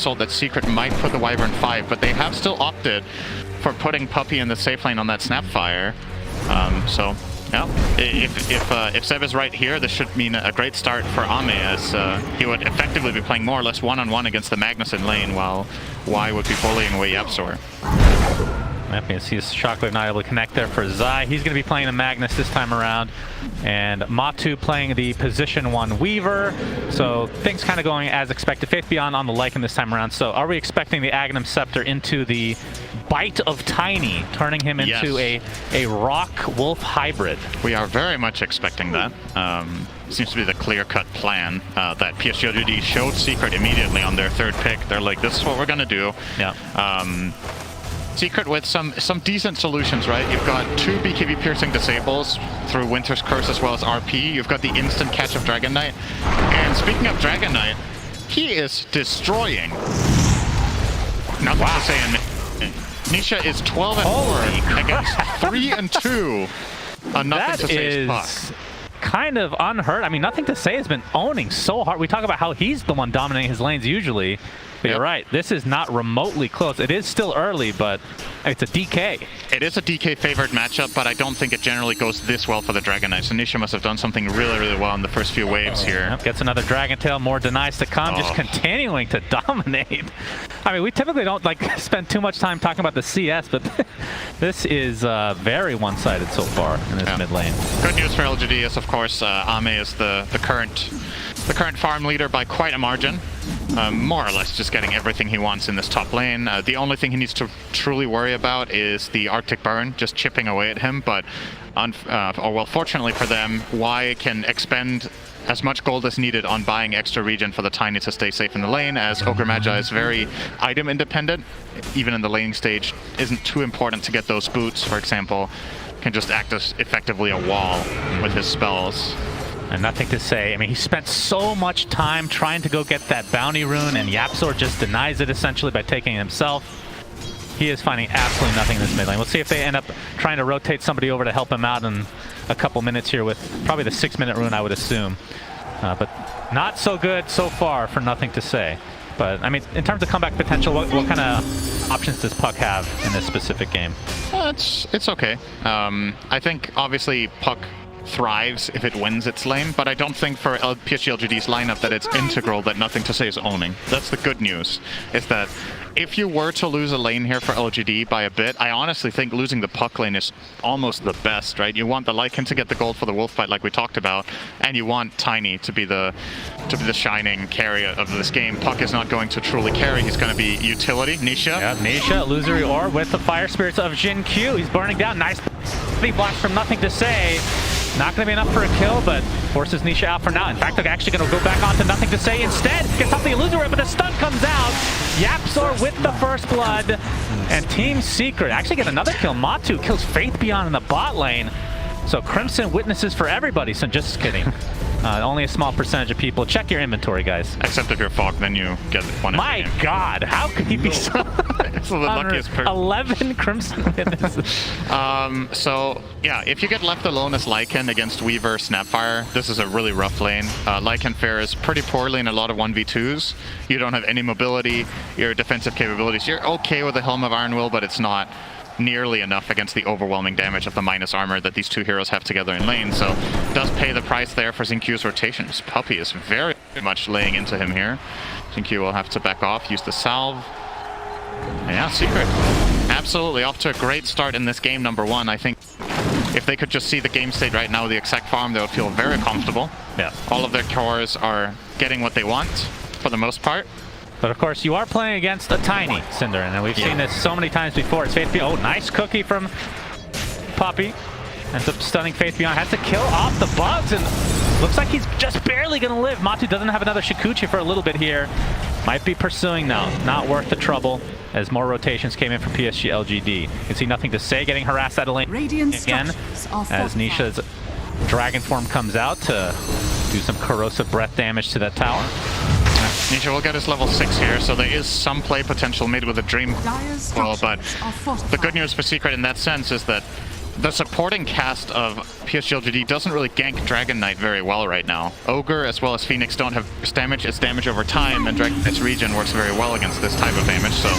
sold that Secret might put the Wyvern 5, but they have still opted for putting Puppey in the safe lane on that Snapfire. So, yeah, if Seb is right here, this should mean a great start for Ame, as he would effectively be playing more or less one-on-one against the Magnus in lane, while Y would be bullying away YapzOr. Yep, you see Shockwave not able to connect there for Zai. He's going to be playing the Magnus this time around. And Matu playing the position 1 Weaver. So things kind of going as expected. Faith Beyond on the Lycan this time around. So are we expecting the Aghanim Scepter into the bite of Tiny, turning him into a Rock Wolf hybrid? We are very much expecting that. Seems to be the clear-cut plan that PSG.LGD showed Secret immediately on their third pick. They're like, this is what we're going to do. Yeah. Secret with some decent solutions, right? You've got 2 BKB piercing disables through Winter's Curse as well as RP. You've got the instant catch of Dragon Knight. And speaking of Dragon Knight, he is destroying. Nothing to say. And Nisha is 12-4 against 3-2 on Nothing to Say's Puck. Kind of unheard. I mean, Nothing to Say has been owning so hard. We talk about how he's the one dominating his lanes usually. But you're right, this is not remotely close. It is still early, but it's a DK. It is a DK favored matchup, but I don't think it generally goes this well for the Dragon Knight. So Nisha must have done something really, really well in the first few waves here. Yep, gets another Dragon Tail, more denies to come, just continuing to dominate. I mean, we typically don't spend too much time talking about the CS, but this is very one-sided so far in this mid lane. Good news for LGD is, of course, Ame is the current farm leader by quite a margin. More or less just getting everything he wants in this top lane. The only thing he needs to truly worry about is the Arctic Burn just chipping away at him, but fortunately for them, Y can expend as much gold as needed on buying extra regen for the Tiny to stay safe in the lane, as Ogre Magi is very item independent. Even in the laning stage, isn't too important to get those boots, for example. Can just act as effectively a wall with his spells. And Nothing to Say. I mean, he spent so much time trying to go get that bounty rune, and YapzOr just denies it essentially by taking it himself. He is finding absolutely nothing in this mid lane. We'll see if they end up trying to rotate somebody over to help him out in a couple minutes here with probably the 6-minute rune, I would assume. But not so good so far for Nothing to Say. But, I mean, in terms of comeback potential, what kind of options does Puck have in this specific game? It's okay. I think, obviously, Puck thrives if it wins its lane, but I don't think for PSG.LGD's lineup that it's integral that Nothing to Say is owning. That's the good news, is that if you were to lose a lane here for LGD by a bit, I honestly think losing the Puck lane is almost the best, right? You want the Lycan to get the gold for the wolf fight like we talked about, and you want Tiny to be the shining carry of this game. Puck is not going to truly carry, he's going to be utility. Nisha. Yeah, Nisha, illusory orb with the fire spirits of Jin Q. He's burning down. Nice blast from Nothing to Say. Not going to be enough for a kill, but forces Nisha out for now. In fact, they're actually going to go back onto Nothing to Say instead. Gets off the illusory, but the stun comes out. YapzOr with the first blood. And Team Secret actually get another kill. Matu kills Faith Beyond in the bot lane. So Crimson witnesses for everybody. So just kidding. Only a small percentage of people. Check your inventory, guys. Except if you're Falk, then you get one. My God, how could he be so... It's the luckiest person. 11 Crimson witnesses. So, yeah, if you get left alone as Lycan against Weaver, Snapfire, this is a really rough lane. Lycan fares pretty poorly in a lot of 1v2s. You don't have any mobility, your defensive capabilities. You're okay with the Helm of Iron Will, but it's not nearly enough against the overwhelming damage of the minus armor that these two heroes have together in lane. So does pay the price there for Xinq's rotations. Puppey is very much laying into him here. Xinq will have to back off, use the salve. And yeah, Secret absolutely off to a great start in this game, number one. I think if they could just see the game state right now, the exact farm, they would feel very comfortable. Yeah. All of their cores are getting what they want for the most part. But of course, you are playing against a Tiny, Cinder, and we've seen this so many times before. It's Faith Beyond. Oh, nice cookie from Puppey. Ends up stunning Faith Beyond. Has to kill off the bugs, and looks like he's just barely going to live. Matu doesn't have another Shikuchi for a little bit here. Might be pursuing now. Not worth the trouble, as more rotations came in from PSG.LGD. You can see Nothing to Say getting harassed out of lane again, as Nisha's Dragon Form comes out to do some corrosive breath damage to that tower. Nisha will get his level 6 here, so there is some play potential made with a Dream Coil, but the good news for Secret in that sense is that the supporting cast of PSG.LGD doesn't really gank Dragon Knight very well right now. Ogre as well as Phoenix don't have damage. It's damage over time, and Dragon Knight's regen works very well against this type of damage, so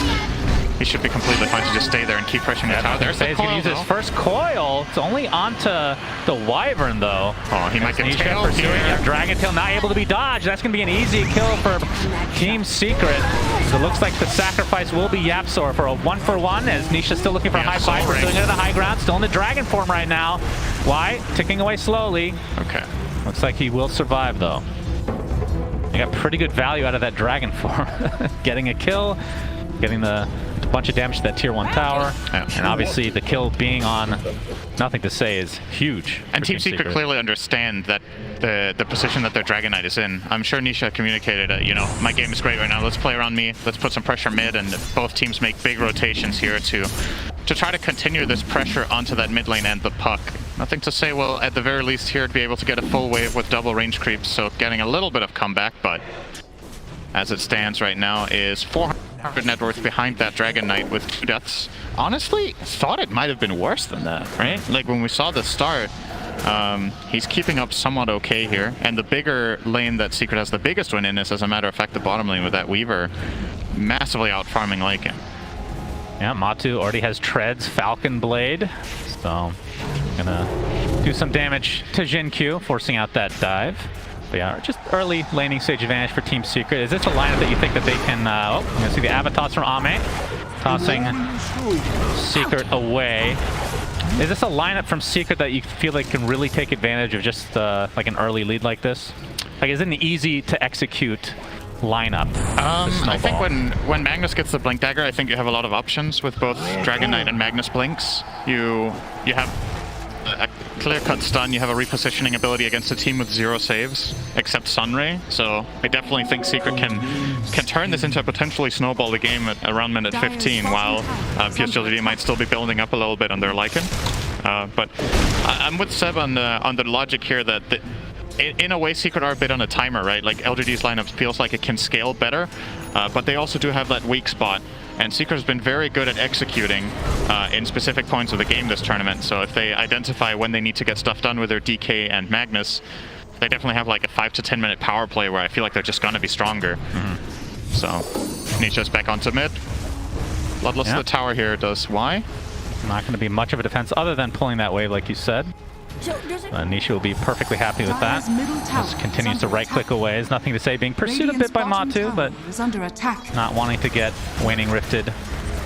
he should be completely fine to just stay there and keep pressuring the tower. There's the he's coil, going to use his first coil. It's only onto the Wyvern, though. Oh, he might get tailed here. Yeah, Dragon Tail not able to be dodged. That's going to be an easy kill for Team Secret. So it looks like the sacrifice will be Yapsor for a 1-for-1, as Nisha's still looking for a high fight. We're doing it at the high ground. Still in the dragon form right now. Why? Ticking away slowly. Okay. Looks like he will survive, though. He got pretty good value out of that dragon form. Getting a kill, getting a bunch of damage to that tier 1 tower, and obviously the kill being on Nothing to Say is huge. And Team Secret clearly understand that the position that their Dragon Knight is in. I'm sure Nisha communicated, you know, my game is great right now, let's play around me, let's put some pressure mid, and both teams make big rotations here to try to continue this pressure onto that mid lane and the puck. Nothing to Say will, at the very least here, be able to get a full wave with double range creeps, so getting a little bit of comeback, but as it stands right now is 400 net worth behind that Dragon Knight with 2 deaths. Honestly, thought it might have been worse than that, right? Like when we saw the start, he's keeping up somewhat okay here. And the bigger lane that Secret has the biggest win in is, as a matter of fact, the bottom lane with that Weaver massively out-farming Lycan. Yeah, Matu already has Treads, Falcon Blade. So, gonna do some damage to Jinkyu, forcing out that dive. Yeah, just early laning stage advantage for Team Secret. Is this a lineup that you think that they can... I'm going to see the Avatos from Ame, tossing Secret away. Is this a lineup from Secret that you feel like can really take advantage of just like an early lead like this? Like, is it an easy to execute lineup? I think when Magnus gets the Blink Dagger, I think you have a lot of options with both Dragon Knight and Magnus Blinks. You have a clear-cut stun, you have a repositioning ability against a team with 0 saves, except Sunray, so I definitely think Secret can turn this into a potentially snowball game at around minute 15, while PSG.LGD might still be building up a little bit on their Lycan. But I'm with Seb on the logic here that in a way Secret are a bit on a timer, right? Like LGD's lineup feels like it can scale better, but they also do have that weak spot. And Secret has been very good at executing in specific points of the game this tournament. So if they identify when they need to get stuff done with their DK and Magnus, they definitely have like a 5 to 10 minute power play where I feel like they're just going to be stronger. So Nisha's back onto mid. Bloodless to the tower here does Y. Not going to be much of a defense other than pulling that wave like you said. Nisha will be perfectly happy with that. Just continues to right-click away. There's Nothing to Say, being pursued a bit by Matu, but not wanting to get Waning Rifted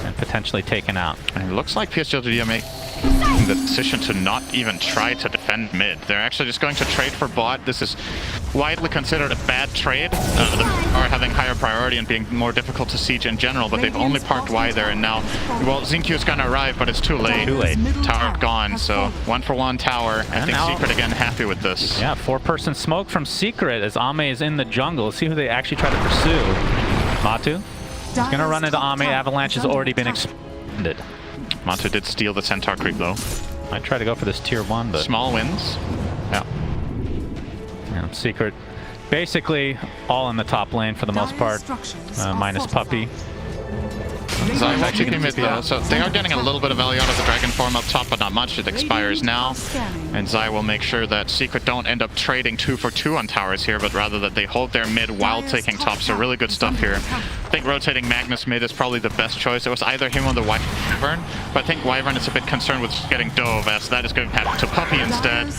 and potentially taken out. And it looks like PSG.LGD make the decision to not even try to defend mid. They're actually just going to trade for bot. This is widely considered a bad trade. They are having higher priority and being more difficult to siege in general, but they've only parked Y there, and now, well, Xingqiu is going to arrive, but it's too late. Tower gone, so 1-for-1 tower. I think Secret again happy with this. Yeah, 4-person smoke from Secret as Ame is in the jungle. Let's see who they actually try to pursue. Matu is going to run into Ame. Avalanche has already been expended. Matu did steal the Centaur creep though. Might try to go for this tier 1, but... Small wins. Yeah. Secret basically all in the top lane for the most part, minus Puppey. Zai's actually came mid, so they are getting a little bit of value out of the dragon form up top, but not much. It expires now, and Zai will make sure that Secret don't end up trading 2 for 2 on towers here, but rather that they hold their mid while taking top. So really good stuff here. I think rotating Magnus mid is probably the best choice. It was either him or the Wyvern, but I think Wyvern is a bit concerned with getting Dove, as that is going to happen to Puppey instead.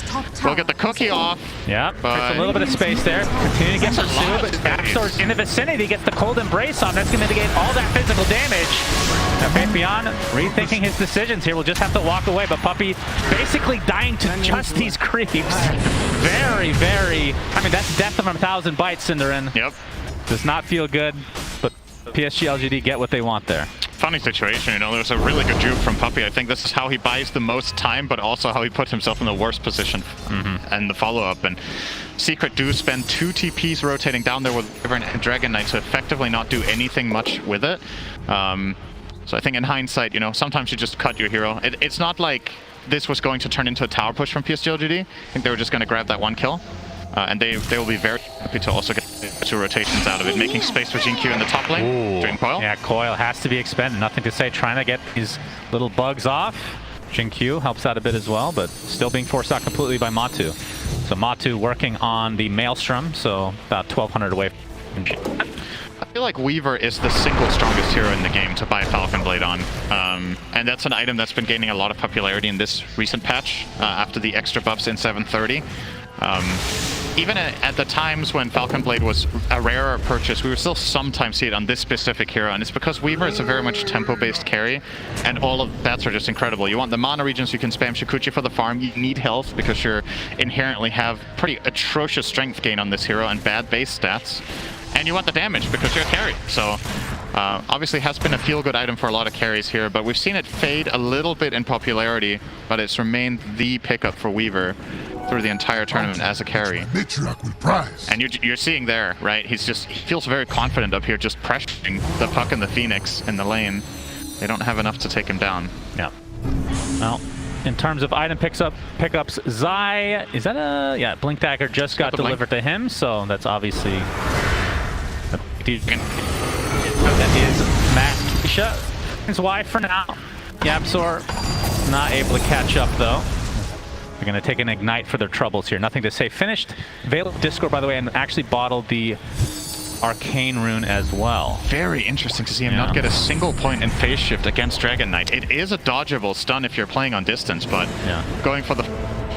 We'll get the cookie off. Yeah, there's a little bit of space there. Continue to get pursued, but Baxter's in the vicinity, gets the Cold Embrace on. That's going to mitigate all that physical damage. Now Faithion rethinking his decisions here, will just have to walk away, but Puppey basically dying to just these creeps. Very, very, I mean, that's death from 1,000 bites, Cinderin. Yep. Does not feel good, but PSG.LGD get what they want there. Funny situation, you know, there was a really good juke from Puppey. I think this is how he buys the most time, but also how he puts himself in the worst position and the follow-up. And Secret do spend 2 TPs rotating down there with Wyvern and Dragon Knight to effectively not do anything much with it. So I think in hindsight, you know, sometimes you just cut your hero. It's not like this was going to turn into a tower push from PSG.LGD. I think they were just going to grab that 1 kill. And they will be very happy to also get 2 rotations out of it, making space for Xingqiu in the top lane. Dream Coil. Yeah, Coil has to be expended. Nothing to Say, trying to get these little bugs off. Jin-Q helps out a bit as well, but still being forced out completely by Matu. So Matu working on the Maelstrom, so about 1200 away from Jin. I feel like Weaver is the single strongest hero in the game to buy Falcon Blade on. And that's an item that's been gaining a lot of popularity in this recent patch after the extra buffs in 730. Even at the times when Falcon Blade was a rarer purchase, we would still sometimes see it on this specific hero, and it's because Weaver is a very much tempo-based carry, and all of that are just incredible. You want the mana regions, you can spam Shikuchi for the farm, you need health because you inherently have pretty atrocious strength gain on this hero and bad base stats, and you want the damage because you're a carry. So obviously has been a feel-good item for a lot of carries here, but we've seen it fade a little bit in popularity, but it's remained the pickup for Weaver through the entire tournament as a carry. And you're seeing there, right? He feels very confident up here, just pressuring the Puck and the Phoenix in the lane. They don't have enough to take him down. Yeah. Well, in terms of item pickups, Zai, is that a... Yeah, Blink Dagger just got delivered to him, so that's obviously... That is Matt His wife for now. Yapzor not able to catch up though. They're going to take an Ignite for their troubles here. Nothing to say. Finished Veil of Discord, by the way, and actually bottled the Arcane Rune as well. Very interesting to see him not get a single point in phase shift against Dragon Knight. It is a dodgeable stun if you're playing on distance, but going for the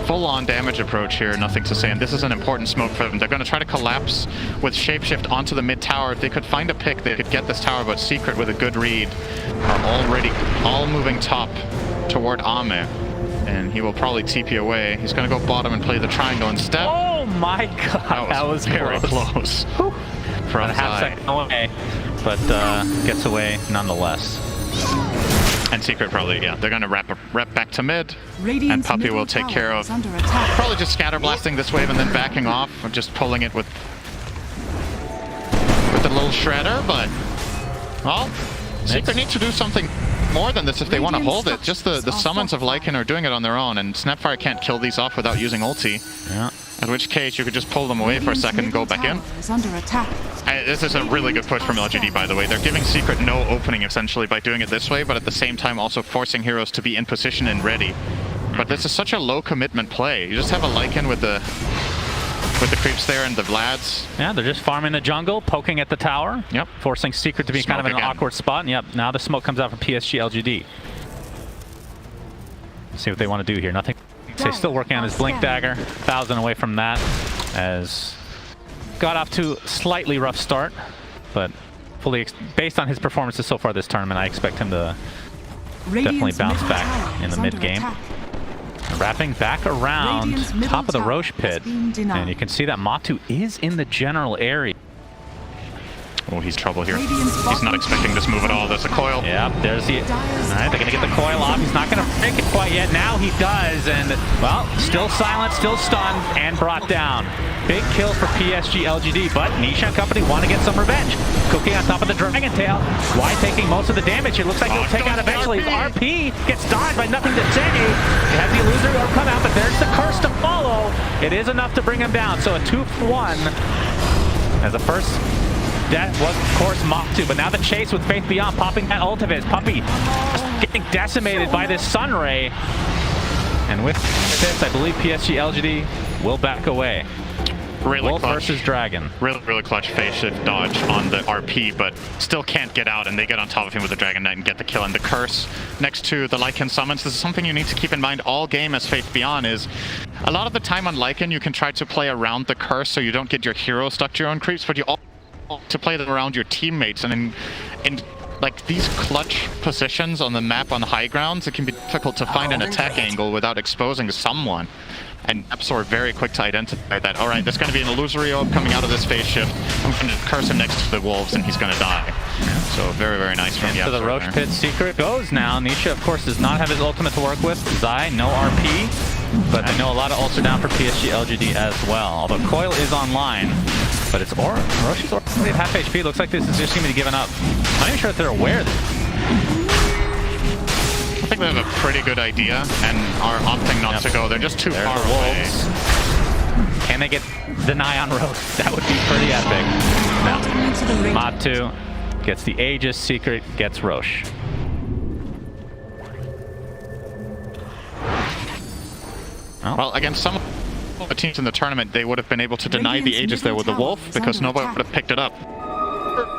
full-on damage approach here, nothing to say. And this is an important smoke for them. They're going to try to collapse with Shapeshift onto the mid tower. If they could find a pick, they could get this tower, but Secret with a good read are already all moving top toward Ame. And he will probably TP away. He's going to go bottom and play the triangle instead. Oh my god, that was very close. From a half second away, but gets away nonetheless. And Secret probably, they're going to rep back to mid, and Puppy will take care of probably just scatter blasting this wave and then backing off, or just pulling it with a little shredder, but, well, Secret needs to do something more than this if they want to hold it. Just the summons of Lycan are doing it on their own, and Snapfire can't kill these off without using ulti. Yeah. In which case you could just pull them away for a second and go back in. This is a really good push from LGD, by the way. They're giving Secret no opening essentially by doing it this way, but at the same time also forcing heroes to be in position and ready. But this is such a low commitment play. You just have a Lycan with the creeps there and the Vlads. Yeah, they're just farming the jungle, poking at the tower. Yep. Forcing Secret to be kind of in an awkward spot. And yep, now the smoke comes out from PSG.LGD. See what they want to do here. Nothing. He's still working on his Blink Dagger. 1,000 away from that. As got off to a slightly rough start, but fully based on his performances so far this tournament, I expect him to definitely bounce back in the mid game. Wrapping back around top of the Roche pit, and you can see that Matu is in the general area. Oh, he's trouble here. He's not expecting this move at all. There's a coil. Yep, there's the... Alright, they're going to get the coil off. He's not going to break it quite yet. Now he does, and, well, still silent, still stunned, and brought down. Big kill for PSG.LGD, but Nisha and company want to get some revenge. Cooking on top of the Dragon Tail. Why taking most of the damage? It looks like he'll take out eventually. RP gets dodged by nothing to say. He has the illusory orb come out, but there's the curse to follow. It is enough to bring him down, so a 2-for-1 as the first... That was, of course, Matu, but now the chase with Faith Beyond, popping that ult of his. Puppy getting decimated by this Sunray. And with this, I believe PSG.LGD will back away. Really Wolf clutch. Versus Dragon. Really clutch phase shift dodge on the RP, but still can't get out, and they get on top of him with the Dragon Knight and get the kill. And the curse next to the Lycan summons. This is something you need to keep in mind all game as Faith Beyond is. A lot of the time on Lycan, you can try to play around the curse so you don't get your hero stuck to your own creeps, but you all to play them around your teammates, and in like these clutch positions on the map on high grounds, it can be difficult to find an attack angle without exposing someone. And Yapzor are very quick to identify that. All right, there's going to be an illusory orb coming out of this phase shift. I'm going to curse him next to the wolves, and he's going to die. So very nice from Yapzor. Into the Roche pit. Secret goes now. Nisha, of course, does not have his ultimate to work with. Zai, no RP, but I know a lot of ults are down for PSG.LGD as well. Although Coil is online. But it's Roche's already at half HP. Looks like this is just going to be given up. I'm not even sure if they're aware of this. I think they have a pretty good idea and are opting not to go. They're just too far away. Can they get deny on Roche? That would be pretty epic. No. Matu gets the Aegis. Secret gets Roche. Oh. Well, against some of the teams in the tournament, they would have been able to deny the Aegis there with the Wolf because nobody would have picked it up.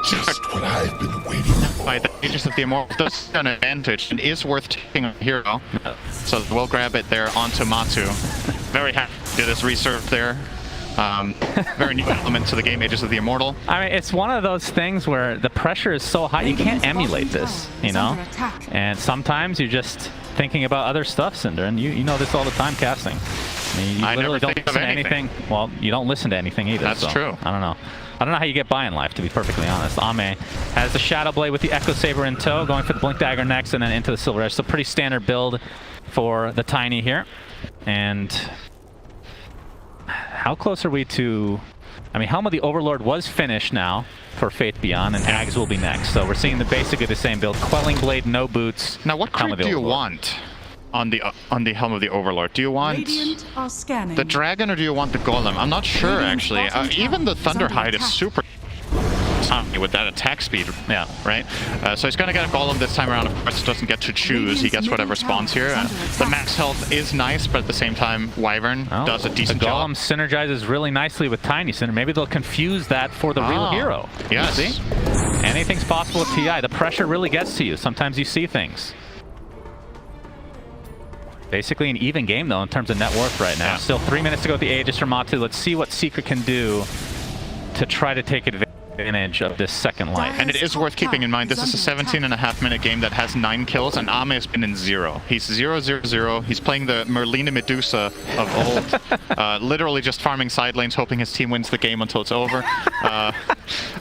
Just what I've been waiting for. By the Aegis of the Immortal does have an advantage and is worth taking a hero. So we'll grab it there onto Matu. Very happy to do this reserve there. Very new element to the game, Aegis of the Immortal. I mean, it's one of those things where the pressure is so high, you can't emulate this, you know? And sometimes you're just thinking about other stuff, Cinder, and you know this all the time casting. I mean, you literally don't listen to anything. Well, you don't listen to anything either. That's true. I don't know. I don't know how you get by in life, to be perfectly honest. Ame has the Shadow Blade with the Echo Saber in tow, going for the Blink Dagger next, and then into the Silver Edge. So pretty standard build for the Tiny here. And how close are we to... I mean, Helm of the Overlord was finished now for Faith Beyond, and Ags will be next. So we're seeing basically the same build. Quelling Blade, no boots. Now, what creep do you want on the Helm of the Overlord? Do you want the Dragon or do you want the Golem? I'm not sure, actually. Even the Thunderhide is super with that attack speed. Yeah, right? So he's going to get a Golem this time around. Of course, doesn't get to choose. He gets whatever spawns here. The max health is nice, but at the same time, Wyvern does a decent job. The Golem synergizes really nicely with Tiny Cinder. Maybe they'll confuse that for the real hero. Yes. See? Anything's possible with TI. The pressure really gets to you. Sometimes you see things. Basically an even game, though, in terms of net worth right now. Still 3 minutes to go with the Aegis for Matu. Let's see what Secret can do to try to take advantage of this second life. And it is worth keeping in mind, this is a 17.5-minute game that has 9 kills, and Ame has been in 0. He's 0-0-0. He's playing the Merlina Medusa of old, literally just farming side lanes, hoping his team wins the game until it's over.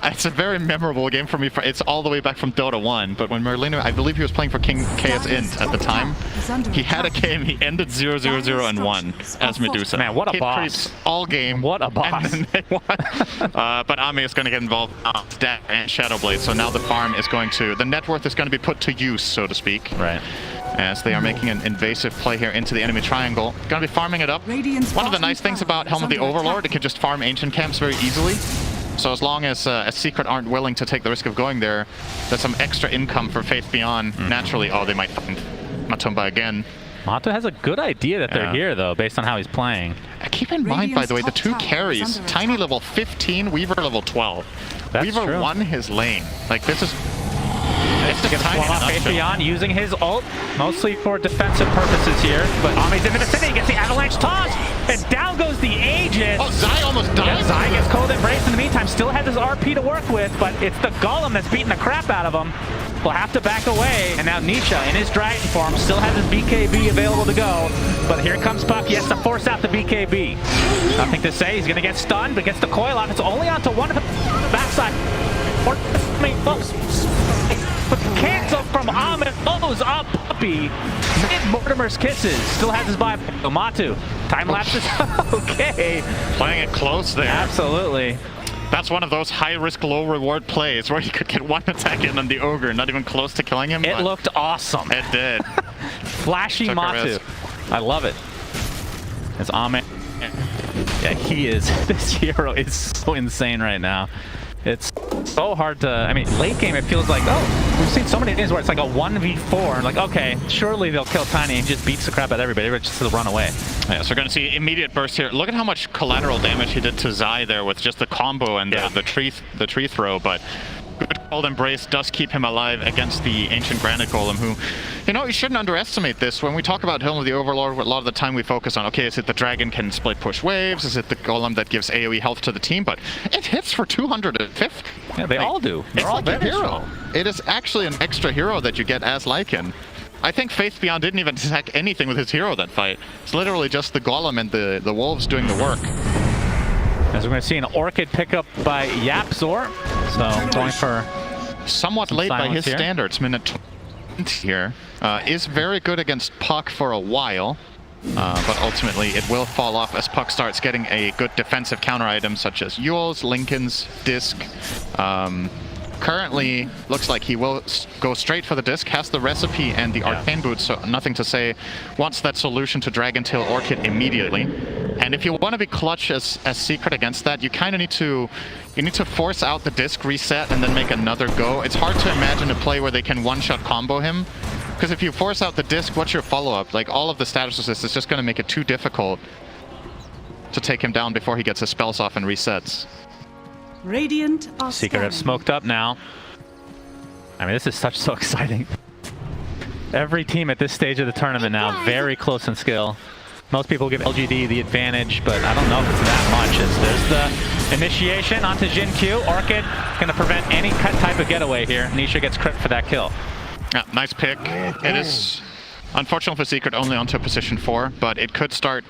It's a very memorable game for me. It's all the way back from Dota 1, but when Merlina, I believe he was playing for King KS Int at the time, he had a game, he ended 0-0-0 and won as Medusa. Man, what a Hit boss. creeps all game. What a boss. And then they won. But Ame is going to get involved and Shadow Blade, so now the farm is going to, the net worth is going to be put to use, so to speak. Right. As they are making an invasive play here into the enemy triangle. Going to be farming it up. One of the nice things about Helm of the Overlord, it can just farm ancient camps very easily. So as long as Secret aren't willing to take the risk of going there, there's some extra income for Faith Beyond. Naturally, they might find Matumba again. Matu has a good idea that they're here, though, based on how he's playing. Keep in mind, by the way, the 2 carries, Tiny level 15, Weaver level 12. That's Weaver true. won his lane. Like, this is... It's going to swung off Faith Beyond, using his ult, mostly for defensive purposes here. But Ame's in the vicinity, gets the avalanche toss, and down goes the Aegis. Oh, Zai almost died. Yeah, Zai gets cold embrace in the meantime, still has his RP to work with, but it's the Golem that's beating the crap out of him. Will have to back away, and now Nisha in his dragon form still has his BKB available to go. But here comes Puck, he has to force out the BKB. Nothing to say, he's going to get stunned, but gets the coil off. It's only onto one of the backside. But cancel from Ahmed, blows up Puppy. Mid Mortimer's kisses, still has his buy. Matu, time lapses, okay. Playing it close there. Absolutely. That's one of those high-risk, low-reward plays where you could get one attack in on the Ogre, not even close to killing him. It looked awesome. It did. Flashy Matu. I love it. It's Ame. Yeah, he is. This hero is so insane right now. It's so hard to, I mean, late game it feels like, we've seen so many games where it's like a 1v4, and like, okay, surely they'll kill Tiny and just beats the crap out of everybody, just to run away. Yeah, so we're going to see immediate burst here. Look at how much collateral damage he did to Zai there with just the combo and the tree throw, but good cold embrace does keep him alive against the ancient granite golem, who, you know, you shouldn't underestimate this. When we talk about Helm of the Overlord, a lot of the time we focus on, okay, is it the dragon can split push waves? Is it the golem that gives AoE health to the team? But it hits for 250. Yeah, they all do. It's like a hero. It is actually an extra hero that you get as Lycan. I think Faith Beyond didn't even attack anything with his hero that fight. It's literally just the golem and the wolves doing the work. As we're going to see an Orchid pickup by Yapzor. So going for somewhat late by his standards. Minute 20 here. Is very good against Puck for a while. But ultimately it will fall off as Puck starts getting a good defensive counter item such as Yule's, Lincoln's, Disc. Currently, looks like he will go straight for the disc, has the recipe and the arcane boot, so nothing to say. Wants that solution to Dragon Tail Orchid immediately. And if you want to be clutch as Secret against that, you kind of need to force out the disc reset and then make another go. It's hard to imagine a play where they can one-shot combo him Because if you force out the disc, what's your follow-up? Like, all of the status resist is just going to make it too difficult to take him down before he gets his spells off and resets. Radiant are Secret have smoked up now. I mean, this is so exciting. Every team at this stage of the tournament now, very close in skill. Most people give LGD the advantage, but I don't know if it's that much. There's the initiation onto Jin Q. Orchid going to prevent any type of getaway here. Nisha gets crit for that kill. Yeah, nice pick. It is unfortunate for Secret only onto position 4, but it could start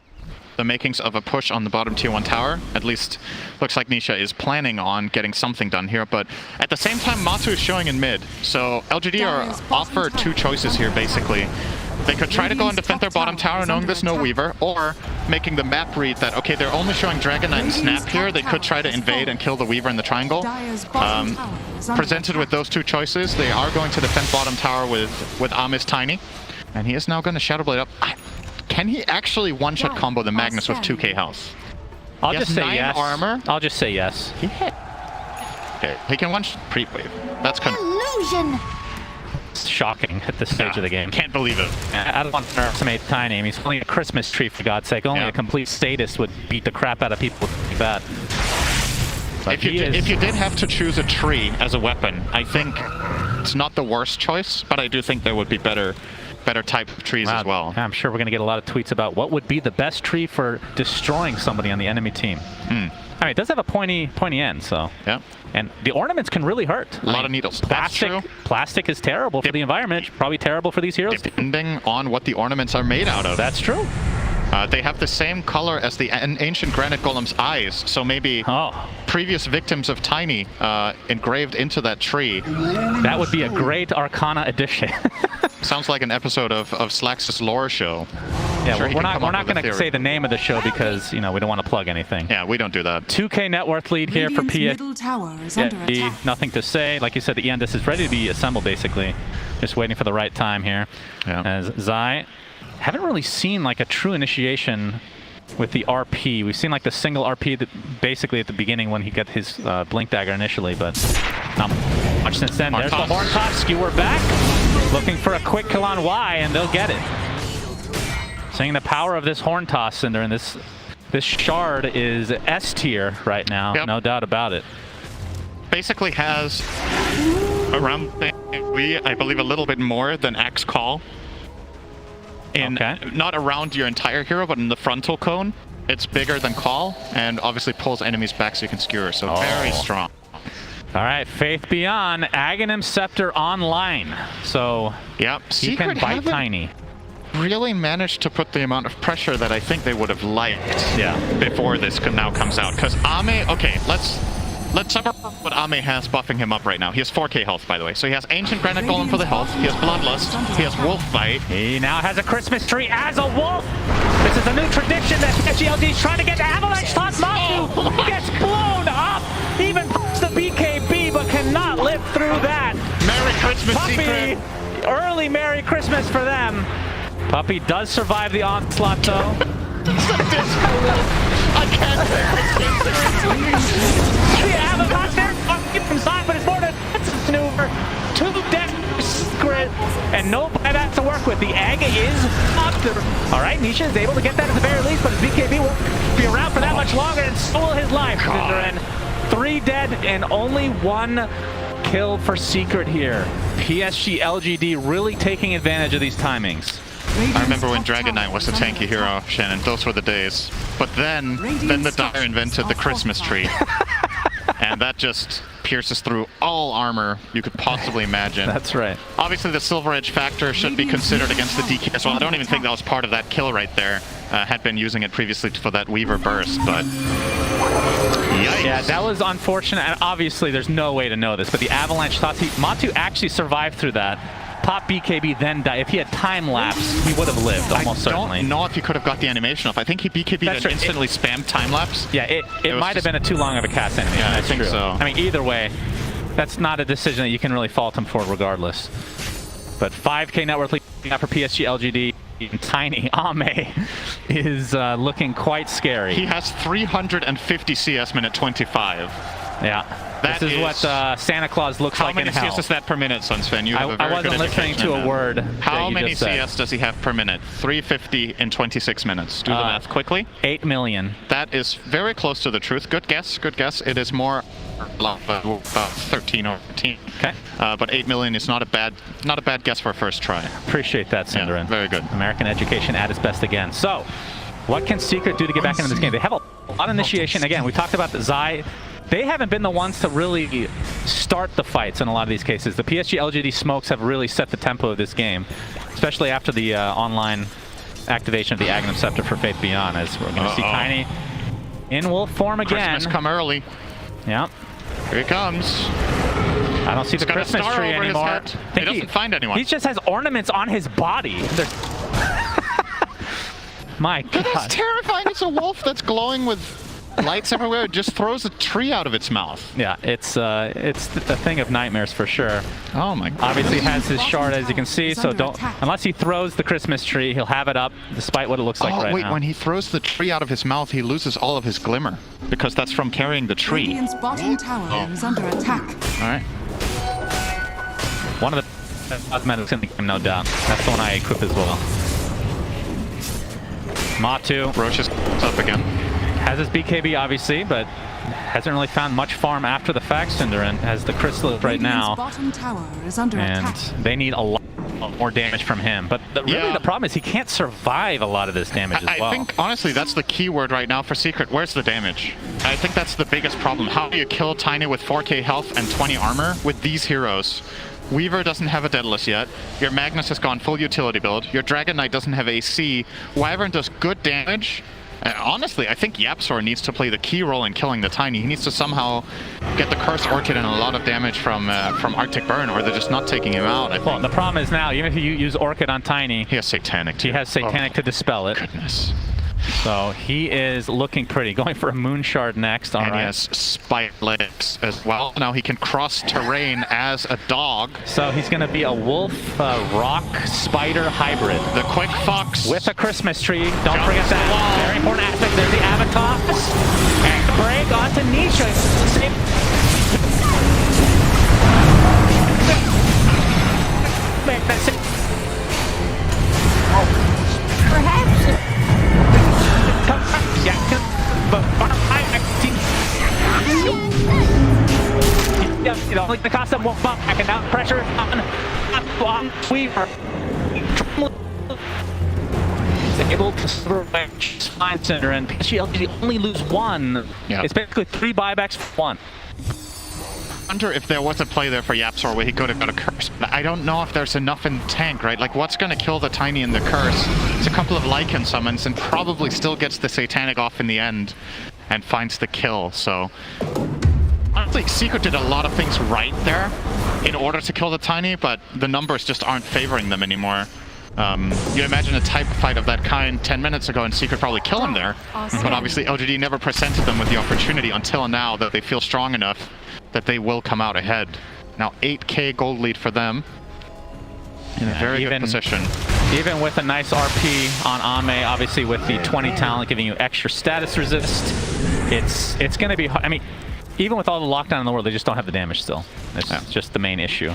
the makings of a push on the bottom tier 1 tower. At least looks like Nisha is planning on getting something done here, but at the same time Matu is showing in mid. So LGD are offered 2 choices here basically. They could try to go and defend their bottom tower knowing there's no Weaver, or making the map read that, okay, they're only showing Dragon Knight and Snap here, they could try to invade and kill the Weaver in the triangle. Presented with those 2 choices, they are going to defend bottom tower with Ame's Tiny. And he is now going to Shadow Blade up. Can he actually one-shot combo the Magnus with 2k health? I'll just say yes. Armor. I'll just say yes. He hit. Okay, he can one-shot Pre-Wave. That's kind of illusion. Shocking at this stage of the game. Can't believe it. I don't want to underestimate Tiny. He's only a Christmas tree, for God's sake. Only a complete sadist would beat the crap out of people like that. If you did have to choose a tree as a weapon, I think it's not the worst choice, but I do think there would be better type of trees as well. I'm sure we're going to get a lot of tweets about what would be the best tree for destroying somebody on the enemy team. I mean, it does have a pointy end, so. Yeah. And the ornaments can really hurt. A lot of needles. Plastic is terrible for the environment. Probably terrible for these heroes. Depending on what the ornaments are made out of. That's true. They have the same color as the ancient granite golem's eyes, so maybe previous victims of Tiny engraved into that tree. That would be a great Arcana addition. Sounds like an episode of Slax's lore show. Yeah, sure, we're not going to say the name of the show because, you know, we don't want to plug anything. Yeah, we don't do that. 2k net worth lead here for PSG. Nothing to say. Like you said, the Endis is ready to be assembled, basically. Just waiting for the right time here. Yeah. As Zai, haven't really seen like a true initiation with the RP. We've seen like the single RP that basically at the beginning when he got his Blink Dagger initially, but not much since then. There's the Horn Toss. Skewer back. Looking for a quick kill on Y, and they'll get it. Seeing the power of this Horn Toss, Cinder, and this shard is S tier right now, no doubt about it. Basically has around, I believe, a little bit more than Axe Call. Not around your entire hero, but in the frontal cone. It's bigger than Call, and obviously pulls enemies back so you can skewer, so very strong. All right, Faith Beyond, Aghanim Scepter online. So he can bite Tiny. Really managed to put the amount of pressure that I think they would have liked before this now comes out. Because Ame, okay, let's separate what Ame has buffing him up right now. He has 4k health, by the way. So he has Ancient Granite Golem for the health. He has Bloodlust. He has Wolf Bite. He now has a Christmas tree as a wolf. This is a new tradition that PSG.LGD is trying to get to Avalanche Toss. Matu gets blown up. Even the BKB, but cannot live through that. Merry Christmas, Puppy, Secret. Early Merry Christmas for them. Puppy does survive the onslaught, though. I can't The Avalanche there from side, but it's more than a maneuver. 2 death Secret, and no buyback to work with. The Aga is up there. All right, Nisha is able to get that at the very least, but his BKB won't be around for that much longer, and so will his life. 3 dead and only 1 kill for Secret here. PSG.LGD really taking advantage of these timings. I remember when Dragon Knight was the tanky hero, Shannon. Those were the days. But then the Dire invented the Christmas tree. And that just pierces through all armor you could possibly imagine. That's right. Obviously, the Silver Edge factor should be considered against the DK as well. I don't even think that was part of that kill right there. Had been using it previously for that Weaver burst, but... Yikes. Yeah, that was unfortunate. And obviously, there's no way to know this, but the Avalanche thought Matu actually survived through that. Pop BKB, then die. If he had time lapse, he would have lived, almost certainly. I don't know if he could have got the animation off. I think he BKB'd and instantly spammed time lapse. Yeah, it might have been a too long of a cast animation. Yeah, I think so. I mean, either way, that's not a decision that you can really fault him for regardless. But 5k net worth leading out for PSG.LGD. Tiny Ame is looking quite scary. He has 350 CS minute 25. Yeah. This is what Santa Claus looks like in hell. How many CS is that per minute, Sunsfin? You have a very I wasn't good listening to a word. How many CS does he have per minute? 350 in 26 minutes. Do the math quickly. 8 million. That is very close to the truth. Good guess, good guess. It is more about 13 or 14. Okay. But 8 million is not a bad guess for a first try. Appreciate that, Cinderin. Yeah, very good. American education at its best again. So, what can Secret do to get back into this game? They have a lot of initiation. Again, we talked about the Zai. They haven't been the ones to really start the fights in a lot of these cases. The PSG.LGD smokes have really set the tempo of this game, especially after the online activation of the Aghanim Scepter for Faith Beyond, as we're going to see Tiny in wolf form again. Christmas come early. Yeah. Here he comes. I don't see the Christmas tree anymore. He doesn't find anyone. He just has ornaments on his body. My God. That's terrifying. It's a wolf that's glowing with lights everywhere. It just throws a tree out of its mouth. Yeah, it's a thing of nightmares for sure. Oh my God. Obviously has his shard, as you can see, so don't, unless he throws the Christmas tree, he'll have it up despite what it looks like right now. When he throws the tree out of his mouth, he loses all of his glimmer because that's from carrying the tree. Radiant's bottom tower is under attack. All right. One of the cosmetics in the game, no doubt. That's the one I equip as well. Matu. Roche is up again. Has his BKB, obviously, but hasn't really found much farm after the fact. Cinderin has the Crystal right now. Bottom tower is under attack. They need a lot more damage from him. But really the problem is he can't survive a lot of this damage as well. I think, honestly, that's the key word right now for Secret. Where's the damage? I think that's the biggest problem. How do you kill Tiny with 4k health and 20 armor with these heroes? Weaver doesn't have a Daedalus yet. Your Magnus has gone full utility build. Your Dragon Knight doesn't have AC. Wyvern does good damage. Honestly, I think Yapsor needs to play the key role in killing the Tiny. He needs to somehow get the Curse Orchid and a lot of damage from Arctic Burn, or they're just not taking him out, I think. Well, the problem is now, even if you use Orchid on Tiny, he has Satanic too. He has Satanic to dispel it. Goodness. So he is looking pretty. Going for a Moon Shard next. All right. He has Spike Legs as well. Now he can cross terrain as a dog. So he's going to be a wolf, rock, spider hybrid. The Quick Fox. With a Christmas tree. Don't forget that. Very important aspect. There's the Avatar. And the break onto Nisha. Perhaps. You know, like the cost of one back and now pressure on Weaver. He's able to find center, and PSG.LGD only lose one. Yep. It's basically 3 buybacks for 1. I wonder if there was a play there for Yapsor where he could have got a curse, but I don't know if there's enough in tank, right? Like, what's going to kill the Tiny in the curse? It's a couple of Lycan summons and probably still gets the Satanic off in the end and finds the kill, so... Honestly, Secret did a lot of things right there in order to kill the Tiny, but the numbers just aren't favoring them anymore. You imagine a type fight of that kind 10 minutes ago and Secret probably kill him there, but obviously LGD never presented them with the opportunity until now that they feel strong enough that they will come out ahead. Now 8k gold lead for them in a very good position. Even with a nice RP on Ame, obviously with the 20 talent giving you extra status resist, it's going to be hard. I mean, even with all the lockdown in the world, they just don't have the damage still. It's just the main issue.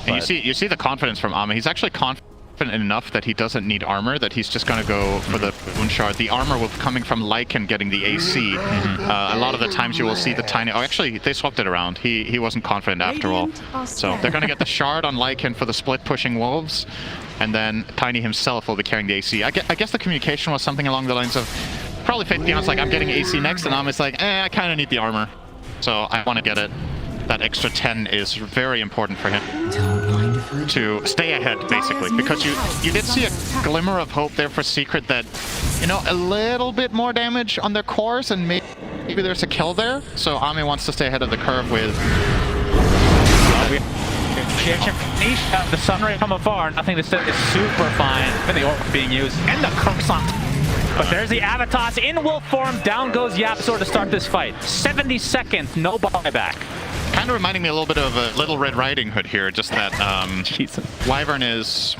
And you see the confidence from Ame. He's actually confident enough that he doesn't need armor, that he's just going to go for the Moon Shard. The armor will coming from Lycan getting the AC. A lot of the times you will see the Tiny... Oh, actually, they swapped it around. He wasn't confident after all. So they're going to get the Shard on Lycan for the split pushing Wolves, and then Tiny himself will be carrying the AC. I guess the communication was something along the lines of probably Faith Beyond's like, I'm getting AC next, and Ame's like, I kind of need the armor. So I want to get it. That extra 10 is very important for him to stay ahead, basically, because you did see a glimmer of hope there for Secret that, you know, a little bit more damage on their cores and maybe there's a kill there. So Ame wants to stay ahead of the curve with... The sunray from afar, nothing to say is super fine. And the orb being used, and the croissant. But there's the Avatar in wolf form. Down goes Yapsor to start this fight. 70 seconds, no buyback. Kind of reminding me a little bit of a Little Red Riding Hood here, just that Wyvern is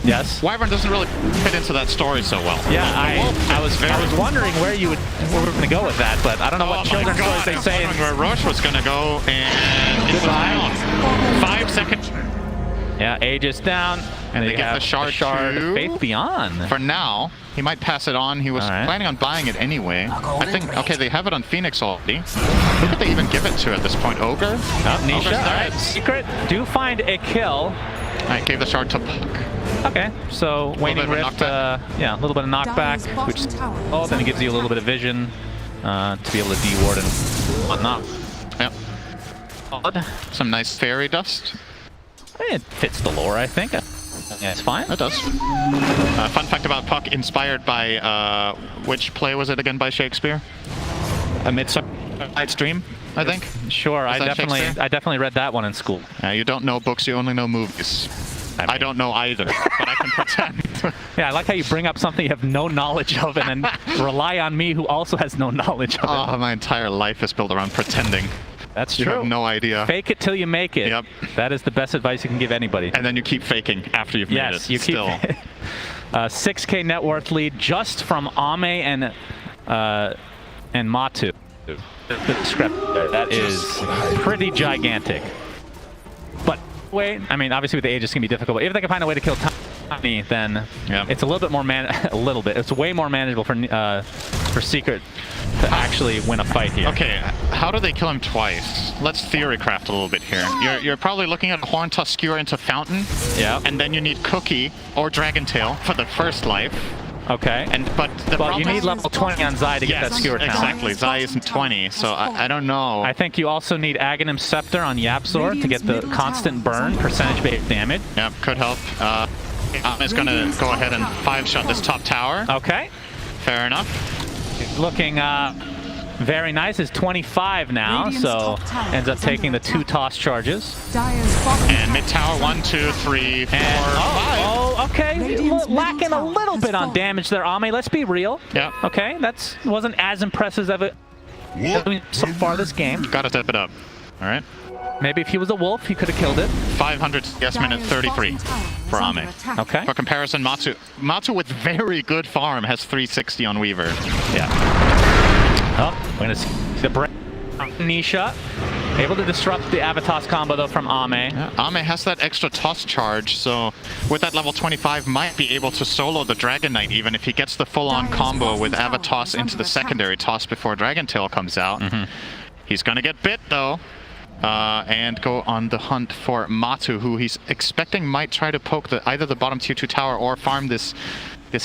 Yes. Wyvern doesn't really fit into that story so well. Yeah, I was wondering where we were going to go with that, but I don't know what children's stories they say. Where Roche was going to go, and it was down. 5 seconds. Yeah, Aegis down, and they get the shard of Faith Beyond. For now, he might pass it on. He was planning on buying it anyway. I think, okay, they have it on Phoenix already. Who could they even give it to at this point? Ogre? Oh, Nisha. All right, Secret do find a kill. Alright, gave the shard to Puck. Okay, so Waning Rift, yeah, a little bit of knockback, which then it gives you a little bit of vision to be able to de-ward and whatnot. Yep. Odd. Some nice fairy dust. It fits the lore, I think. Yeah, it's fine. It does. Fun fact about Puck, inspired by, which play was it again by Shakespeare? A Midsummer Night's Dream, I think. Sure, I definitely read that one in school. You don't know books, you only know movies. I don't know either, but I can pretend. Yeah, I like how you bring up something you have no knowledge of and then rely on me who also has no knowledge of it. Oh, my entire life is built around pretending. That's true. You have no idea. Fake it till you make it. Yep. That is the best advice you can give anybody. And then you keep faking after you've made it. Yes, you still. keep 6K net worth lead just from Ame and Matu. The script there. That is pretty gigantic. But wait, I mean, obviously with the Aegis, it's gonna be difficult. But if they can find a way to kill Tiny, then it's a little bit more It's way more manageable for Secret to actually win a fight here. Okay, how do they kill him twice? Let's theory craft a little bit here. You're probably looking at Horn Tusk Skewer into Fountain. Yeah. And then you need Cookie or Dragon Tail for the first life. Okay. But you need level 20 on Zai to get that Skewer talent. Exactly. Zai isn't 20, so I don't know. I think you also need Aghanim Scepter on Yapzor to get the constant burn, percentage-based damage. Yep, could help. Ame's going to go ahead and 5-shot this top tower. Okay. Fair enough. Looking very nice. It's 25 now, so ends up taking the 2 toss charges. And mid tower, 1, 2, 3, 4, 5. Oh, okay. Lacking a little bit on damage there, Ame. Let's be real. Yeah. Okay, that wasn't as impressive as it so far this game. Gotta step it up. All right. Maybe if he was a wolf, he could have killed it. 500 yes minute 33 for Ame. Okay. For comparison, Matu with very good farm has 360 on Weaver. Yeah. Oh, we're gonna see the break. Nisha able to disrupt the Avatos combo though from Ame. Yeah, Ame has that extra toss charge, so with that level 25 might be able to solo the Dragon Knight even if he gets the full-on combo with Avatos into the secondary toss before Dragon Tail comes out. He's gonna get bit though. And go on the hunt for Matu, who he's expecting might try to poke either the bottom tier 2 tower or farm this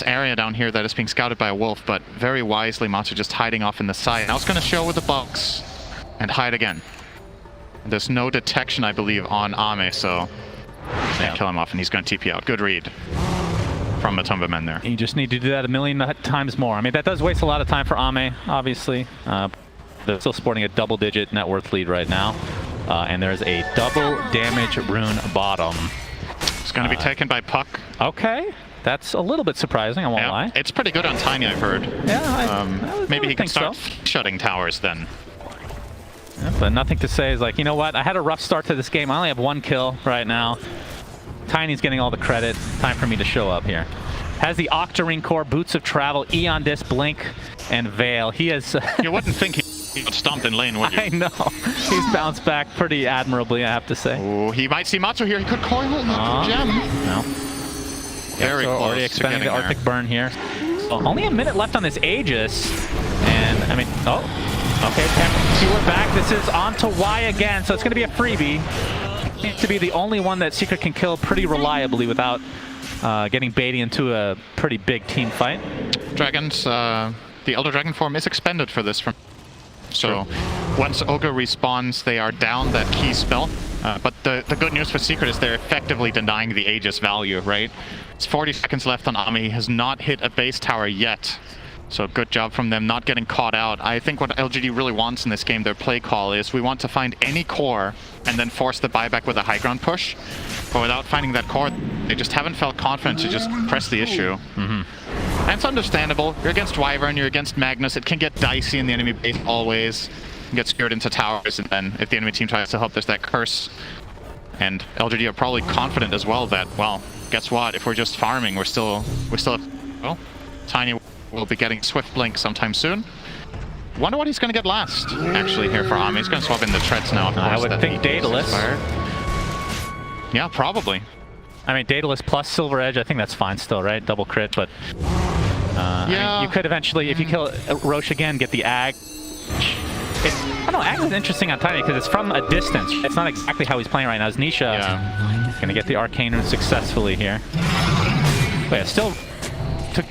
area down here that is being scouted by a wolf, but very wisely Matu just hiding off in the side. Now it's going to show with the bugs and hide again. There's no detection, I believe, on Ame, so kill him off and he's going to TP out. Good read from Matumba Men there. You just need to do that a million times more. I mean, that does waste a lot of time for Ame, obviously. They're still sporting a double-digit net worth lead right now. And there's a double damage rune bottom. It's going to be taken by Puck. Okay. That's a little bit surprising, I won't lie. It's pretty good on Tiny, I've heard. Yeah, maybe he can start shutting towers then. Yeah, but nothing to say is like, you know what? I had a rough start to this game. I only have 1 kill right now. Tiny's getting all the credit. Time for me to show up here. Has the Octarine Core, Boots of Travel, Eon Disc, Blink, and Veil. He has... You wouldn't think he got stomped in lane, would you? I know. He's bounced back pretty admirably, I have to say. Oh, he might see Matu here. He could coil gem. No. Very close. Already expending the Arctic Burn here. So only a minute left on this Aegis. And, I mean, okay, we're back. This is on to Y again, so it's going to be a freebie. Needs to be the only one that Secret can kill pretty reliably without getting Beatty into a pretty big team fight. Dragons, the Elder Dragon form is expended for this. So once Ogre respawns, they are down that key spell. But the good news for Secret is they're effectively denying the Aegis value, right? It's 40 seconds left on Ame. He has not hit a base tower yet. So good job from them not getting caught out. I think what LGD really wants in this game, their play call, is we want to find any core and then force the buyback with a high ground push. But without finding that core, they just haven't felt confident to just press the issue. And it's understandable. You're against Wyvern, you're against Magnus. It can get dicey in the enemy base always. You get scared into towers, and then if the enemy team tries to help, there's that curse. And LGD are probably confident as well that, well, guess what? If we're just farming, we're still well, Tiny will be getting Swift Blink sometime soon. Wonder what he's going to get last, actually, here for Ame. He's going to swap in the treads now, of course. I would think Daedalus. Yeah, probably. I mean, Daedalus plus Silver Edge, I think that's fine still, right? Double crit, but... yeah. I mean, you could eventually, if you kill Roche again, get the Ag. I don't know, Ag is interesting on Tiny because it's from a distance. It's not exactly how he's playing right now. Nisha going to get the Arcane Rune successfully here. But yeah, still...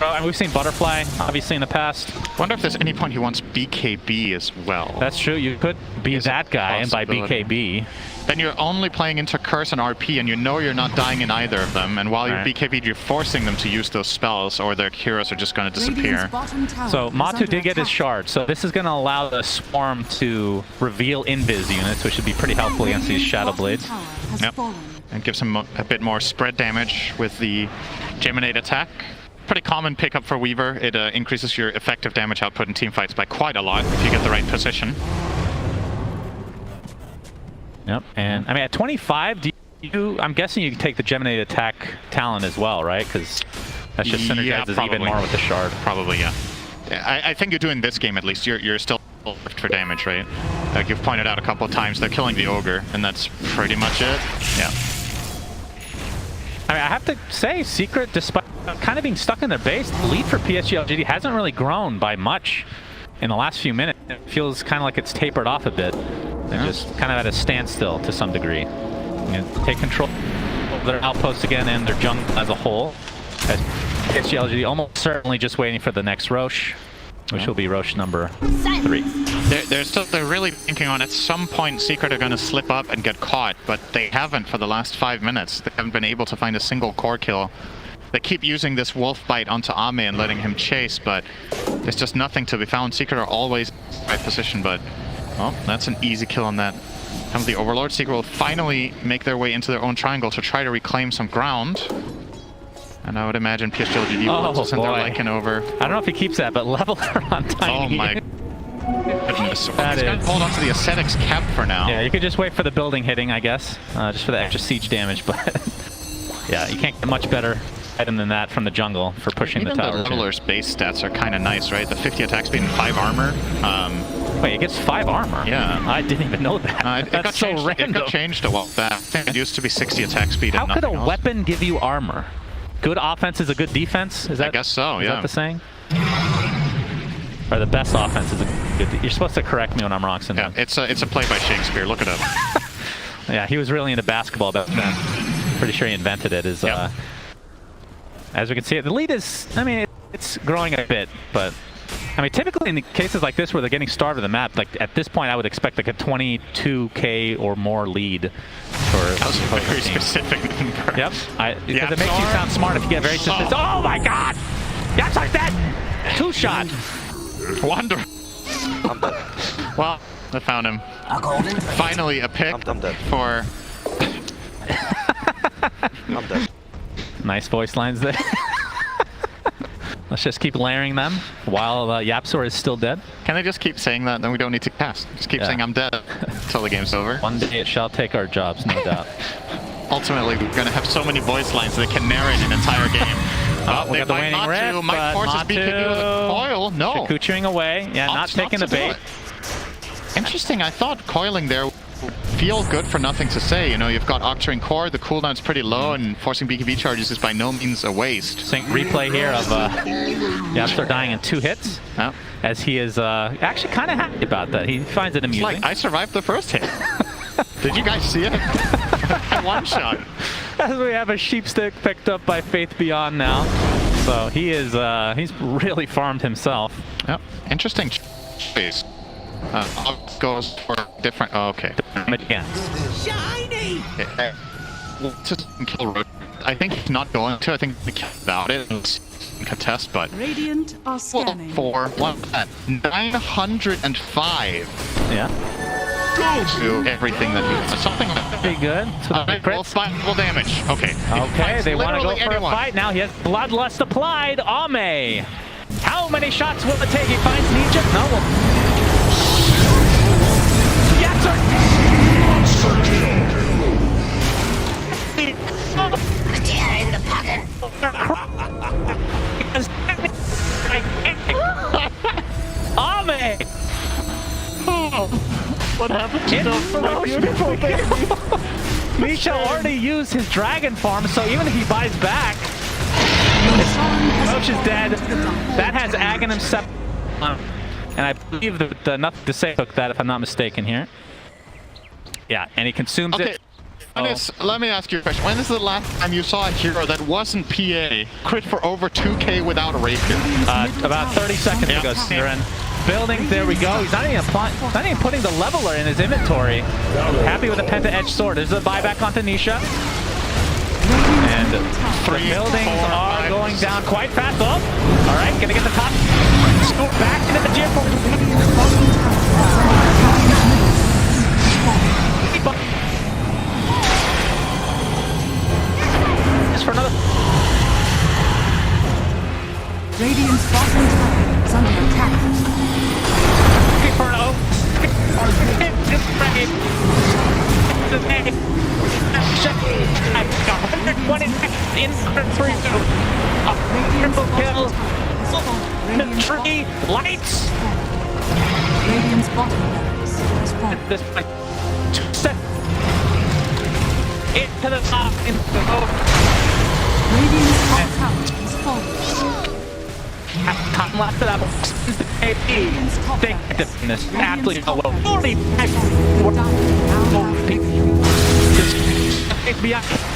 I mean, we've seen Butterfly, obviously, in the past. Wonder if there's any point he wants BKB as well. That's true. You could be that guy and buy BKB. Then you're only playing into Curse and RP, and you know you're not dying in either of them. And while you're BKB, you're forcing them to use those spells, or their heroes are just going to disappear. So Matu did get his shard, so this is going to allow the Swarm to reveal Invis units, which should be pretty helpful against these Shadow Blades. Yep. And gives him a bit more spread damage with the Geminate attack. Pretty common pickup for Weaver. It increases your effective damage output in teamfights by quite a lot if you get the right position. Yep, and I mean at 25, I'm guessing you can take the Geminate attack talent as well, right? Because that just synergizes even more with the shard. Probably, yeah. I think you do in this game at least. You're still for damage, right? Like you've pointed out a couple of times, they're killing the Ogre, and that's pretty much it. Yeah. I mean, I have to say, Secret, despite kind of being stuck in their base, the lead for PSG.LGD hasn't really grown by much in the last few minutes. It feels kind of like it's tapered off a bit. They're just kind of at a standstill to some degree. Take control of their outposts again and their jungle as a whole. As PSG.LGD almost certainly just waiting for the next Roche, which will be Roche number 3. They're really thinking on at some point Secret are going to slip up and get caught, but they haven't for the last 5 minutes. They haven't been able to find a single core kill. They keep using this wolf bite onto Ame and letting him chase, but there's just nothing to be found. Secret are always in the right position, but well, that's an easy kill on that. Comes the Overlord. Secret will finally make their way into their own triangle to try to reclaim some ground. And I would imagine PSG.LGD will send their Lycan over. I don't know if he keeps that, but leveler on Tiny. Oh my goodness. He's going to hold on to the Ascetics cap for now. Yeah, you could just wait for the building hitting, I guess, just for the extra siege damage, but yeah, you can't get much better item than that from the jungle for pushing the tower. Even the leveler's base stats are kind of nice, right? The 50 attack speed and 5 armor. Wait, it gets 5 armor? Yeah. I didn't even know that. That's so random. It got changed a while back. I think it used to be 60 attack speed and nothing else. How could a weapon give you armor? Good offense is a good defense? Is that, I guess so, yeah. Is that the saying? Or the best offense is a good... You're supposed to correct me when I'm wrong, Cinder. Yeah, it's a play by Shakespeare. Look it up. Yeah, he was really into basketball back then. Pretty sure he invented it. As we can see, the lead is... I mean, it's growing a bit, but... I mean, typically in the cases like this where they're getting starved of the map, like at this point I would expect like a 22k or more lead for that was a very specific number. Yep. Because it makes you sound smart if you get very specific. Oh my god! That's like that! 2-shot! Wonder. I'm dead. Well, I found him. Finally a pick for... I'm dead. Nice voice lines there. Let's just keep layering them while Yapsor is still dead. Can they just keep saying that? Then we don't need to cast. Just keep saying I'm dead until the game's over. One day it shall take our jobs, no doubt. Ultimately, we're going to have so many voice lines that can narrate an entire game. We got the waning rift, might force his BKB with a coil. No. Shakuchuing away. Yeah, not taking the bait. Interesting. I thought coiling there would feel good for nothing to say. You know, you've got Octarine Core, the cooldown's pretty low, and forcing BKB charges is by no means a waste. Sync replay here of Yapsor dying in 2 hits, as he is actually kind of happy about that. He finds it amusing. It's like, I survived the first hit. Did you guys see it? One shot. As we have a sheepstick picked up by Faith Beyond now. So he is, he's really farmed himself. Yep. Interesting choice. Goes for different. Oh, okay. Again. Shiny! Just kill Roach. I think he's not going to. I think we can about it and contest, but. Radiant are scanning. For 905. Yeah. Do everything that he wants. Something like pretty good. Full damage. Okay. Okay, they want to go for a fight now. He has Bloodlust applied. Ame. How many shots will it take? He finds Nietzsche. No. Ame! What happened to It's my beautiful baby? Misha already used his dragon farm, so even if he buys back, Roche is dead. That has Aghanim Sep. And I believe that the Nothing to Say took that, if I'm not mistaken here. Yeah, and he consumes Okay. it. Let me ask you a question. When is the last time you saw a hero that wasn't PA crit for over 2k without a rapier? About 30 seconds ago, Siren. Building, there we go. He's not even putting the leveler in his inventory. Happy with the Penta Edge Sword. There's a buyback onto Nisha. And the buildings are going down quite fast. Oh, all right, gonna get the top. Go back into the gym. Just for another. Radiant's bottom tower is under attack. For an triple kill. Tree lights. Radiant's bottom barracks has fallen. This set it to the top. Radiant's top tower is fallen. Time left it up. Radiant's top Take barracks. this absolutely no well. Radiant's top barracks now have Just beyond.